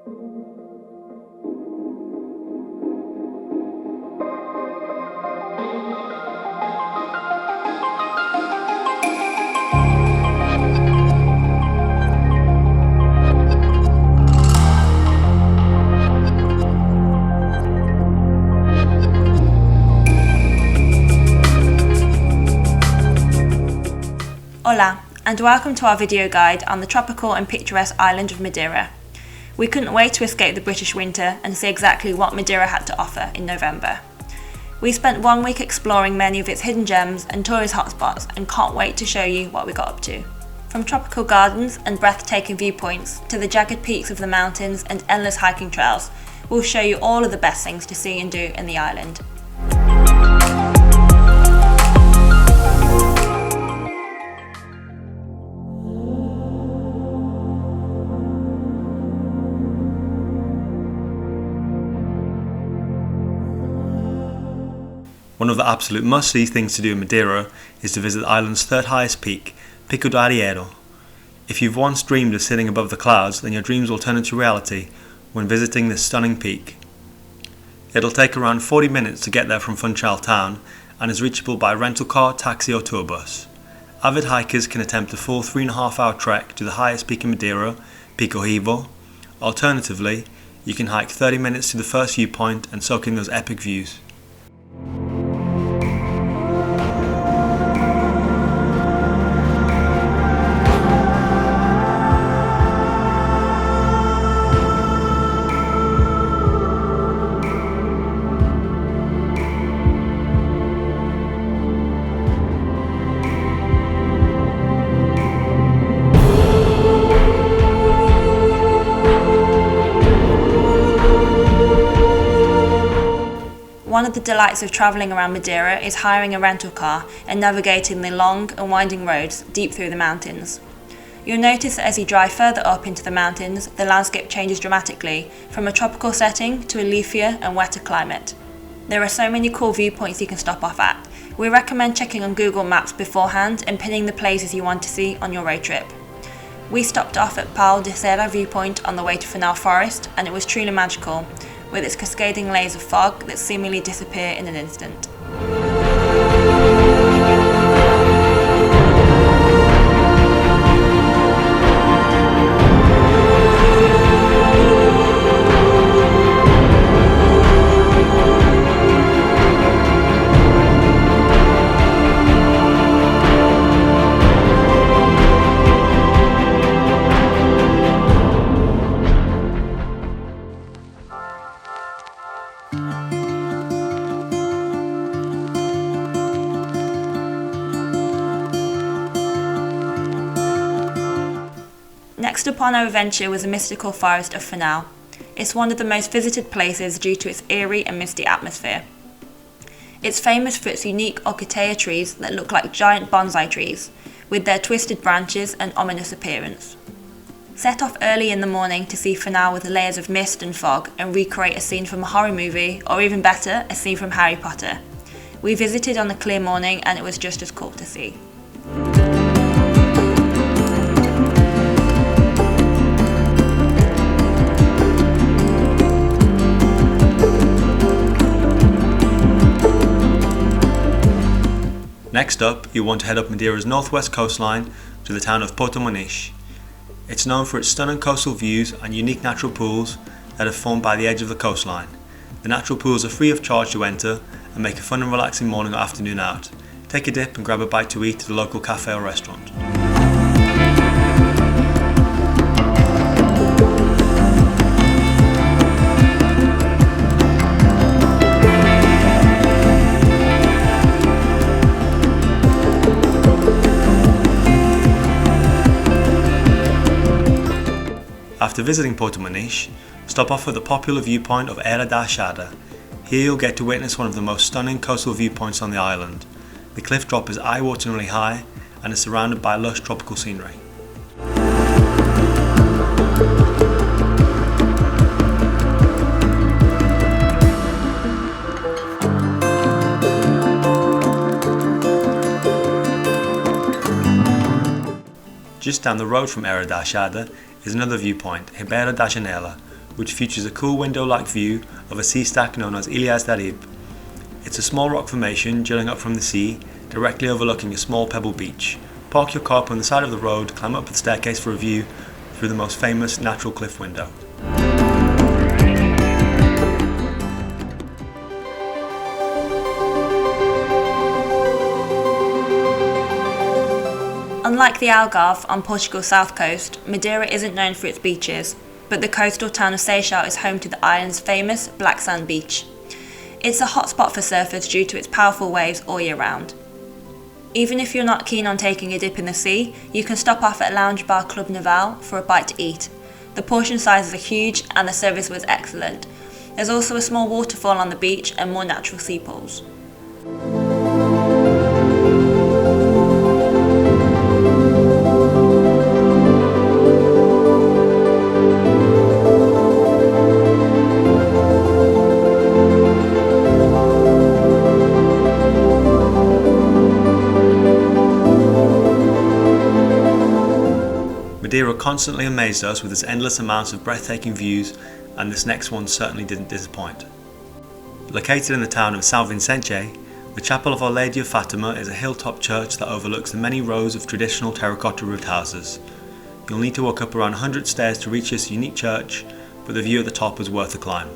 Hola, and welcome to our video guide on the tropical and picturesque island of Madeira. We couldn't wait to escape the British winter and see exactly what Madeira had to offer in November. We spent 1 week exploring many of its hidden gems and tourist hotspots and can't wait to show you what we got up to. From tropical gardens and breathtaking viewpoints to the jagged peaks of the mountains and endless hiking trails, we'll show you all of the best things to see and do in the island. One of the absolute must-see things to do in Madeira is to visit the island's third highest peak, Pico do Arieiro. If you've once dreamed of sitting above the clouds, then your dreams will turn into reality when visiting this stunning peak. It'll take around 40 minutes to get there from Funchal town and is reachable by rental car, taxi or tour bus. Avid hikers can attempt a full 3.5-hour trek to the highest peak in Madeira, Pico Hivo. Alternatively, you can hike 30 minutes to the first viewpoint and soak in those epic views. One of the delights of travelling around Madeira is hiring a rental car and navigating the long and winding roads deep through the mountains. You'll notice that as you drive further up into the mountains, the landscape changes dramatically from a tropical setting to a leafier and wetter climate. There are so many cool viewpoints you can stop off at. We recommend checking on Google Maps beforehand and pinning the places you want to see on your road trip. We stopped off at Paúl da Serra viewpoint on the way to Fanal Forest, and it was truly magical, with its cascading layers of fog that seemingly disappear in an instant. Next upon our adventure was the mystical forest of Fanal. It's one of the most visited places due to its eerie and misty atmosphere. It's famous for its unique ocotea trees that look like giant bonsai trees, with their twisted branches and ominous appearance. Set off early in the morning to see Fanal with layers of mist and fog and recreate a scene from a horror movie, or even better, a scene from Harry Potter. We visited on a clear morning and it was just as cool to see. Next up, you want to head up Madeira's northwest coastline to the town of Porto Moniz. It's known for its stunning coastal views and unique natural pools that are formed by the edge of the coastline. The natural pools are free of charge to enter and make a fun and relaxing morning or afternoon out. Take a dip and grab a bite to eat at a local cafe or restaurant. After visiting Porto Moniz, stop off at the popular viewpoint of Eira da Achada. Here you'll get to witness one of the most stunning coastal viewpoints on the island. The cliff drop is eye-wateringly high and is surrounded by lush tropical scenery. Just down the road from Eira da Achada is another viewpoint, Ribeira da Janela, which features a cool window-like view of a sea stack known as Ilheus da Achada. It's a small rock formation jutting up from the sea, directly overlooking a small pebble beach. Park your car up on the side of the road, climb up the staircase for a view through the most famous natural cliff window. Unlike the Algarve on Portugal's south coast, Madeira isn't known for its beaches, but the coastal town of Seixal is home to the island's famous black sand beach. It's a hotspot for surfers due to its powerful waves all year round. Even if you're not keen on taking a dip in the sea, you can stop off at Lounge Bar Club Naval for a bite to eat. The portion sizes are huge and the service was excellent. There's also a small waterfall on the beach and more natural sea pools. Madeira constantly amazed us with its endless amounts of breathtaking views, and this next one certainly didn't disappoint. Located in the town of São Vicente, the Chapel of Our Lady of Fátima is a hilltop church that overlooks the many rows of traditional terracotta roofed houses. You'll need to walk up around 100 stairs to reach this unique church, but the view at the top is worth the climb.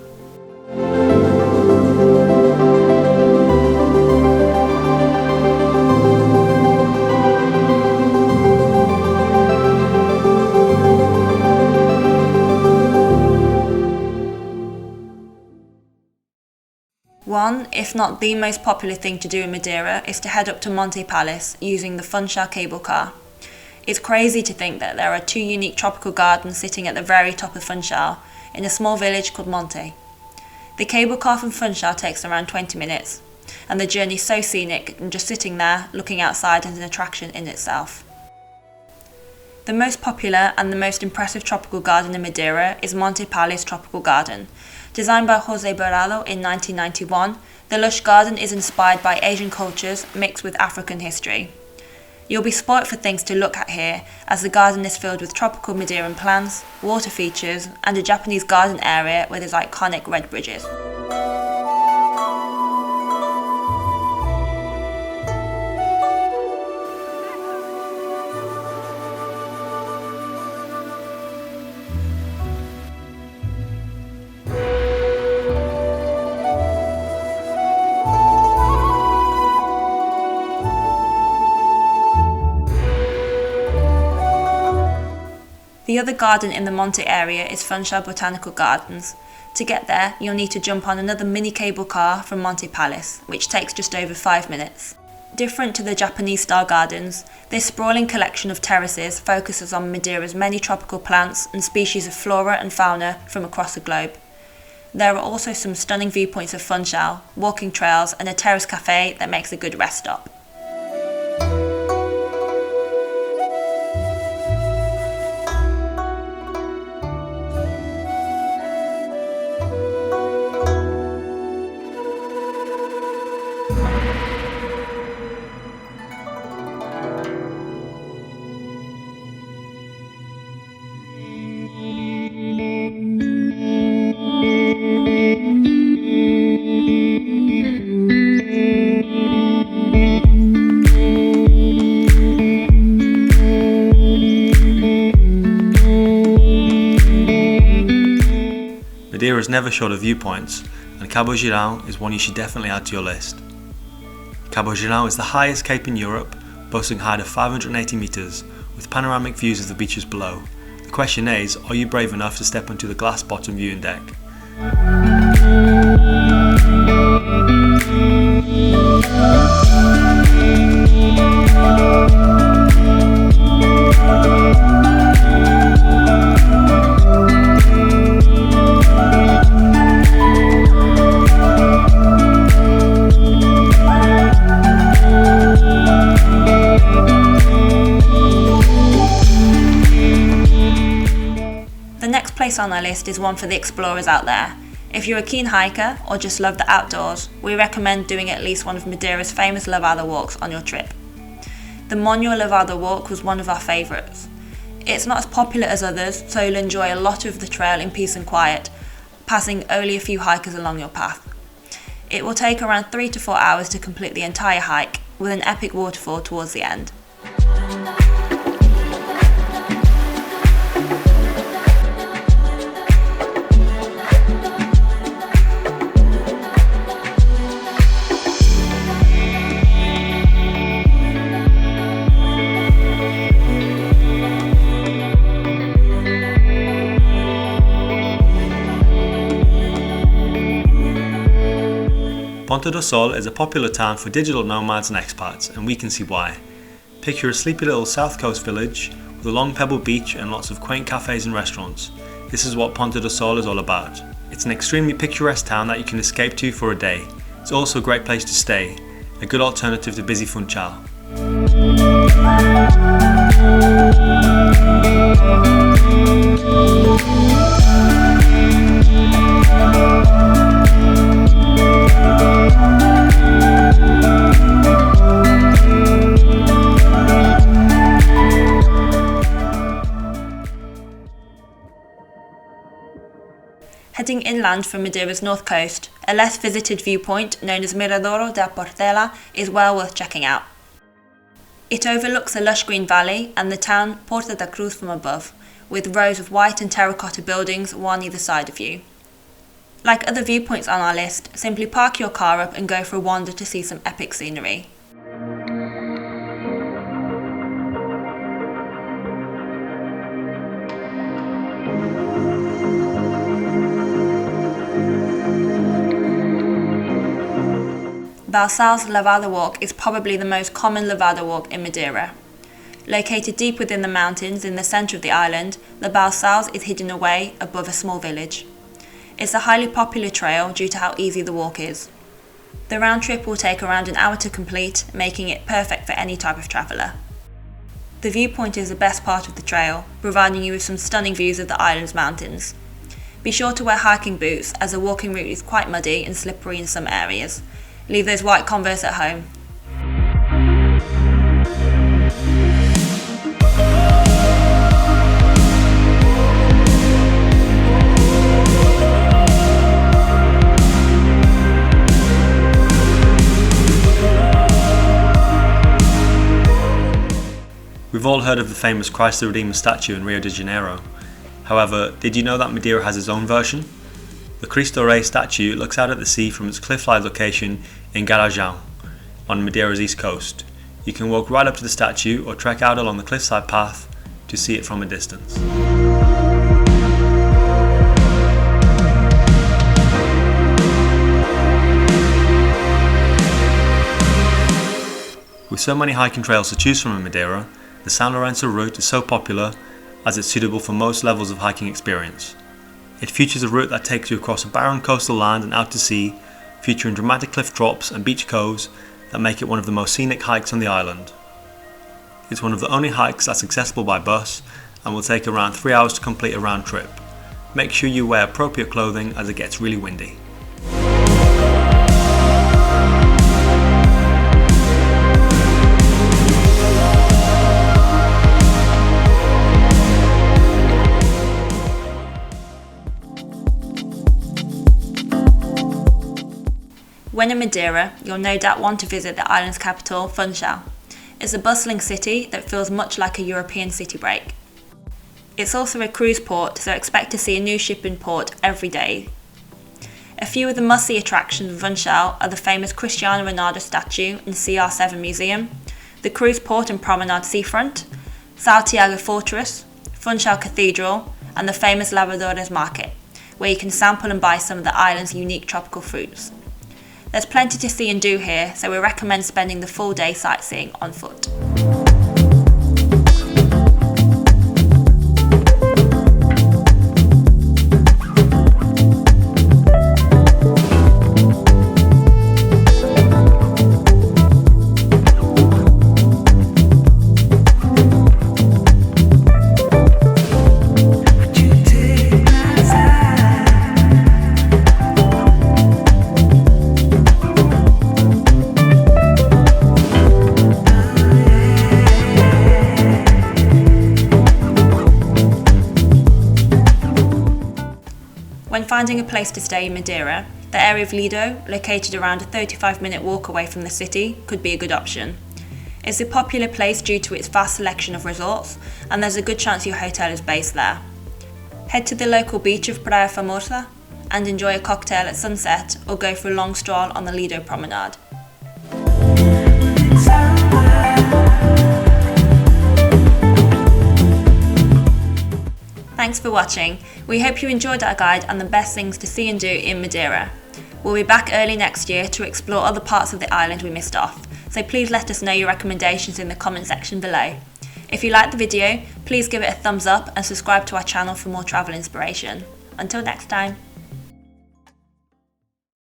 One, if not the most popular thing to do in Madeira is to head up to Monte Palace using the Funchal cable car. It's crazy to think that there are two unique tropical gardens sitting at the very top of Funchal, in a small village called Monte. The cable car from Funchal takes around 20 minutes, and the journey is so scenic and just sitting there looking outside is an attraction in itself. The most popular and the most impressive tropical garden in Madeira is Monte Palace Tropical Garden. Designed by José Barallo in 1991, the lush garden is inspired by Asian cultures mixed with African history. You'll be spoilt for things to look at here, as the garden is filled with tropical Madeiran plants, water features, and a Japanese garden area with its iconic red bridges. The other garden in the Monte area is Funchal Botanical Gardens. To get there, you'll need to jump on another mini cable car from Monte Palace, which takes just over 5 minutes. Different to the Japanese-style gardens, this sprawling collection of terraces focuses on Madeira's many tropical plants and species of flora and fauna from across the globe. There are also some stunning viewpoints of Funchal, walking trails, and a terrace cafe that makes a good rest stop. Madeira is never short of viewpoints, and Cabo Girao is one you should definitely add to your list. Cabo Girao is the highest cape in Europe, boasting a height of 580 metres, with panoramic views of the beaches below. The question is, are you brave enough to step onto the glass bottom viewing deck? The next place on our list is one for the explorers out there. If you're a keen hiker or just love the outdoors, we recommend doing at least one of Madeira's famous levada walks on your trip. The Moinho levada walk was one of our favourites. It's not as popular as others, so you'll enjoy a lot of the trail in peace and quiet, passing only a few hikers along your path. It will take around 3 to 4 hours to complete the entire hike, with an epic waterfall towards the end. Ponta do Sol is a popular town for digital nomads and expats, and we can see why. Picture a sleepy little south coast village with a long pebble beach and lots of quaint cafes and restaurants. This is what Ponta do Sol is all about. It's an extremely picturesque town that you can escape to for a day. It's also a great place to stay, a good alternative to busy Funchal. Heading inland from Madeira's north coast, a less visited viewpoint known as Miradouro da Portela is well worth checking out. It overlooks a lush green valley and the town Porta da Cruz from above, with rows of white and terracotta buildings one either side of you. Like other viewpoints on our list, simply park your car up and go for a wander to see some epic scenery. Balcoes levada walk is probably the most common levada walk in Madeira. Located deep within the mountains in the centre of the island, the Balcoes is hidden away above a small village. It's a highly popular trail due to how easy the walk is. The round trip will take around an hour to complete, making it perfect for any type of traveller. The viewpoint is the best part of the trail, providing you with some stunning views of the island's mountains. Be sure to wear hiking boots, as the walking route is quite muddy and slippery in some areas. Leave those white Converse at home. We've all heard of the famous Christ the Redeemer statue in Rio de Janeiro. However, did you know that Madeira has its own version? The Cristo Rei statue looks out at the sea from its cliff-like location in Garajau, on Madeira's east coast. You can walk right up to the statue or trek out along the cliffside path to see it from a distance. With so many hiking trails to choose from in Madeira, the São Lorenço route is so popular as it's suitable for most levels of hiking experience. It features a route that takes you across a barren coastal land and out to sea, featuring dramatic cliff drops and beach coves that make it one of the most scenic hikes on the island. It's one of the only hikes that's accessible by bus and will take around 3 hours to complete a round trip. Make sure you wear appropriate clothing as it gets really windy. When in Madeira, you'll no doubt want to visit the island's capital, Funchal. It's a bustling city that feels much like a European city break. It's also a cruise port, so expect to see a new ship in port every day. A few of the must-see attractions of Funchal are the famous Cristiano Ronaldo statue and CR7 Museum, the cruise port and promenade seafront, Santiago Fortress, Funchal Cathedral, and the famous Lavradores Market, where you can sample and buy some of the island's unique tropical fruits. There's plenty to see and do here, so we recommend spending the full day sightseeing on foot. When finding a place to stay in Madeira, the area of Lido, located around a 35-minute walk away from the city, could be a good option. It's a popular place due to its vast selection of resorts, and there's a good chance your hotel is based there. Head to the local beach of Praia Famosa and enjoy a cocktail at sunset or go for a long stroll on the Lido promenade. Thanks for watching. We hope you enjoyed our guide on the best things to see and do in Madeira. We'll be back early next year to explore other parts of the island we missed off, so please let us know your recommendations in the comment section below. If you liked the video, please give it a thumbs up and subscribe to our channel for more travel inspiration. Until next time.